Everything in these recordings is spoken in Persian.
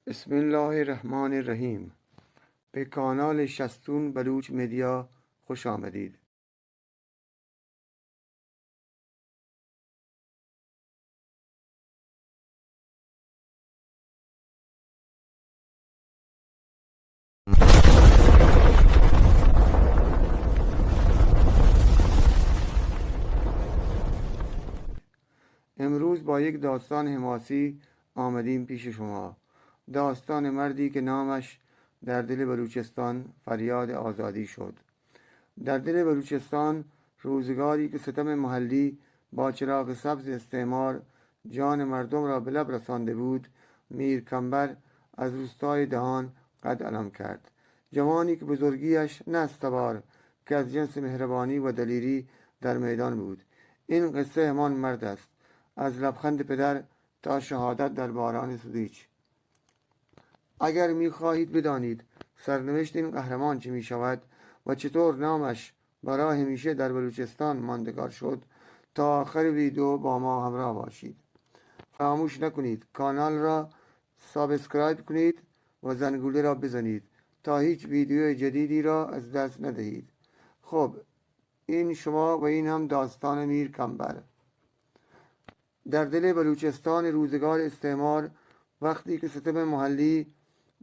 بسم الله الرحمن الرحیم. به کانال شستون بلوچ مدیا خوش آمدید. امروز با یک داستان حماسی آمدیم پیش شما. داستان مردی که نامش در دل بلوچستان فریاد آزادی شد. در دل بلوچستان روزگاری که ستم محلی با چراغ سبز استعمار جان مردم را به لب رسانده بود، میر کمبر از روستای دهان قد علم کرد. جوانی که بزرگیش نه استوار که از جنس مهربانی و دلیری در میدان بود. این قصه همان مرد است، از لبخند پدر تا شهادت در باران سودیچ. اگر می‌خواهید بدانید سرنوشت این قهرمان چه می‌شود و چطور نامش برای همیشه در بلوچستان ماندگار شد، تا آخر ویدیو با ما همراه باشید. فراموش نکنید کانال را سابسکرایب کنید و زنگوله را بزنید تا هیچ ویدیو جدیدی را از دست ندهید. خب، این شما و این هم داستان میر کمبر. در دل بلوچستان روزگار استعمار، وقتی که ستم محلی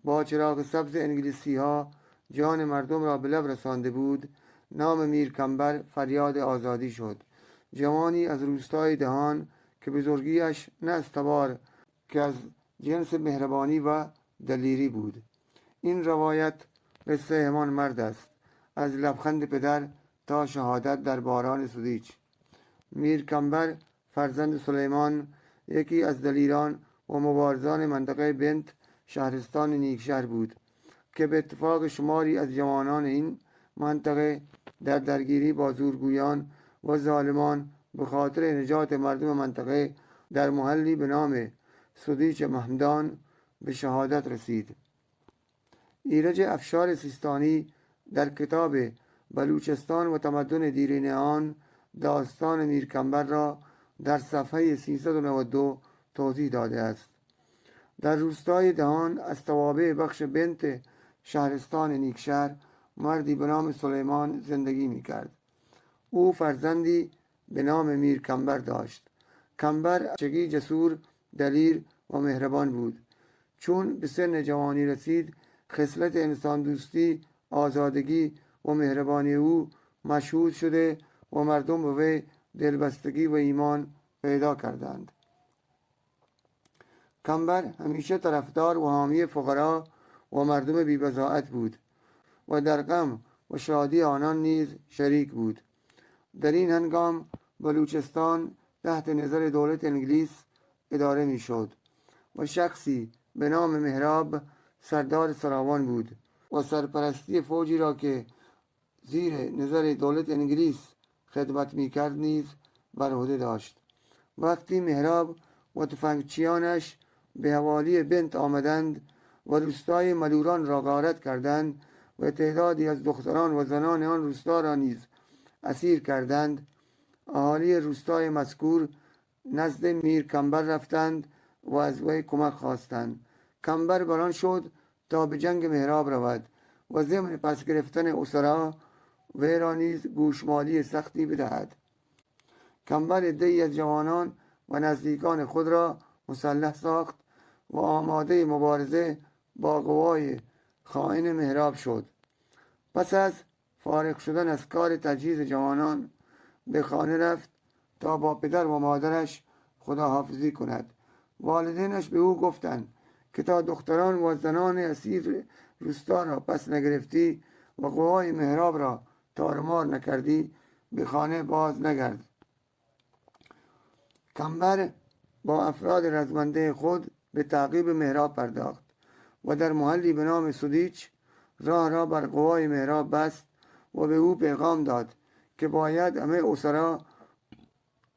با چراغ سبز انگلیسی ها جان مردم را به لب رسانده بود، نام میر کمبر فریاد آزادی شد. جوانی از روستای دهان که بزرگیش نه استوار که از جنس مهربانی و دلیری بود. این روایت قصه همان مرد است، از لبخند پدر تا شهادت در باران سودیچ. میر کمبر فرزند سلیمان، یکی از دلیران و مبارزان منطقه بنت شهرستان نیکشهر بود که به اتفاق شماری از جوانان این منطقه در درگیری با زورگویان و ظالمان به خاطر نجات مردم منطقه در محلی به نام سودیچ محمدان به شهادت رسید. ایرج افشار سیستانی در کتاب بلوچستان و تمدن دیرینه آن داستان میر کمبر را در صفحه 392 توضیح داده است. در روستای دهان از توابع بخش بنت شهرستان نیکشهر مردی به نام سلیمان زندگی می کرد. او فرزندی به نام میر کمبر داشت. کمبر بچگی جسور، دلیر و مهربان بود. چون به سن جوانی رسید، خصلت انسان دوستی، آزادگی و مهربانی او مشهود شده و مردم به وی دلبستگی و ایمان پیدا کردند. کمبر همیشه طرفدار و حامی فقرا و مردم بی‌بضاعت بود و در غم و شادی آنان نیز شریک بود. در این هنگام بلوچستان تحت نظر دولت انگلیس اداره می شد و شخصی به نام مهراب سردار سراوان بود و سرپرستی فوجی را که زیر نظر دولت انگلیس خدمت می کرد نیز بر عهده داشت. وقتی مهراب و تفنگچیانش به حوالی بنت آمدند و روستای ملوران را غارت کردند و تعدادی از دختران و زنان آن روستا را نیز اسیر کردند، اهالی روستای مذکور نزد میر کمبر رفتند و از وی کمک خواستند. کمبر بران شد تا به جنگ مهراب رود و ضمن پس گرفتن اسرا وی را نیز گوشمالی سختی بدهد. کمبر عده‌ای از جوانان و نزدیکان خود را مسلح ساخت و آماده مبارزه با قوای خائن مهراب شد. پس از فارغ شدن از کار تجهیز جوانان به خانه رفت تا با پدر و مادرش خداحافظی کند. والدینش به او گفتند که تا دختران و زنان اسیر روستا را پس نگرفتی و قوای مهراب را تارمار نکردی، به خانه باز نگرد. کمبر با افراد رزمنده خود به تعقیب مهراب پرداخت و در محلی به نام سودیچ راه را بر قوای مهراب بست و به او پیغام داد که باید همه اسرا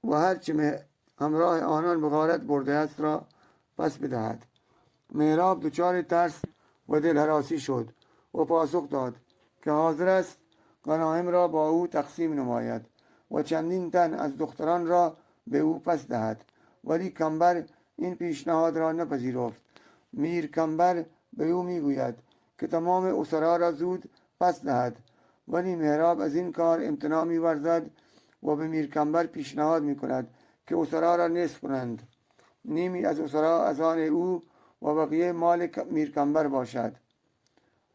و هرچه همراه آنان به غارت برده است را پس بدهد. مهراب دچار ترس و دلهراسی شد و پاسخ داد که حاضر است غنایم را با او تقسیم نماید و چندین تن از دختران را به او پس دهد. ولی کمبر این پیشنهاد را نپذیرفت میر کمبر به او میگوید که تمام اسرا را زود پس دهد، ولی مهراب از این کار امتناع می‌ورزد و به میر کمبر پیشنهاد می‌کند که اسرا را نصف کنند، نیمی از اسرا از آن او و بقیه مال میر کمبر باشد.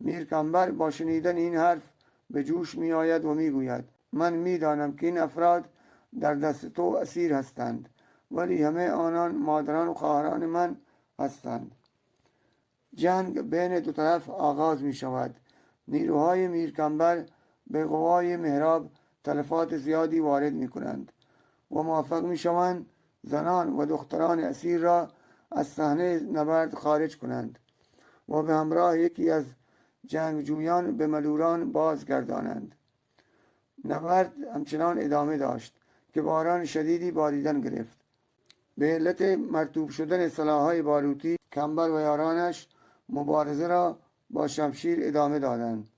میر کمبر با شنیدن این حرف به جوش می آید و می گوید من می دانم که این افراد در دست تو اسیر هستند، ولی همه آنان مادران و خواهران من هستند. جنگ بین دو طرف آغاز می شود. نیروهای میر کمبر به قوای مهراب تلفات زیادی وارد می کنند و موفق می شوند زنان و دختران اسیر را از صحنه نبرد خارج کنند و به همراه یکی از جنگجویان به ملوران بازگردانند. نبرد همچنان ادامه داشت که باران شدیدی باریدن گرفت. به علت مرطوب شدن سلاح‌های باروتی، کمبر و یارانش مبارزه را با شمشیر ادامه دادند.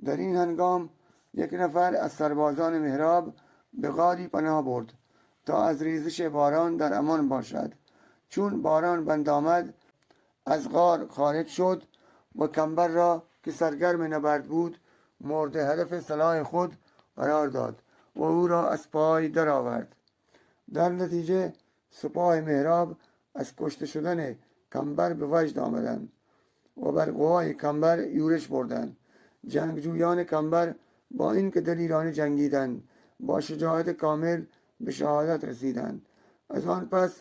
در این هنگام یک نفر از سربازان مهراب به غاری پناه برد تا از ریزش باران در امان باشد. چون باران بند آمد از غار خارج شد و کمبر را که سرگرم نبرد بود مورد هدف سلاح خود قرار داد و او را از پای درآورد. در نتیجه سپاه مهراب از کشته شدن کمبر به وجد آمدند و بر قوای کمبر یورش بردند. جنگجویان کمبر با اینکه دلیرانه جنگیدند با شجاعت کامل به شهادت رسیدند. از آن پس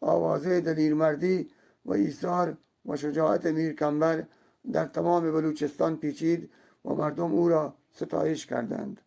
آوازه دلیرمردی و ایثار و شجاعت میر کمبر در تمام بلوچستان پیچید و مردم او را ستایش کردند.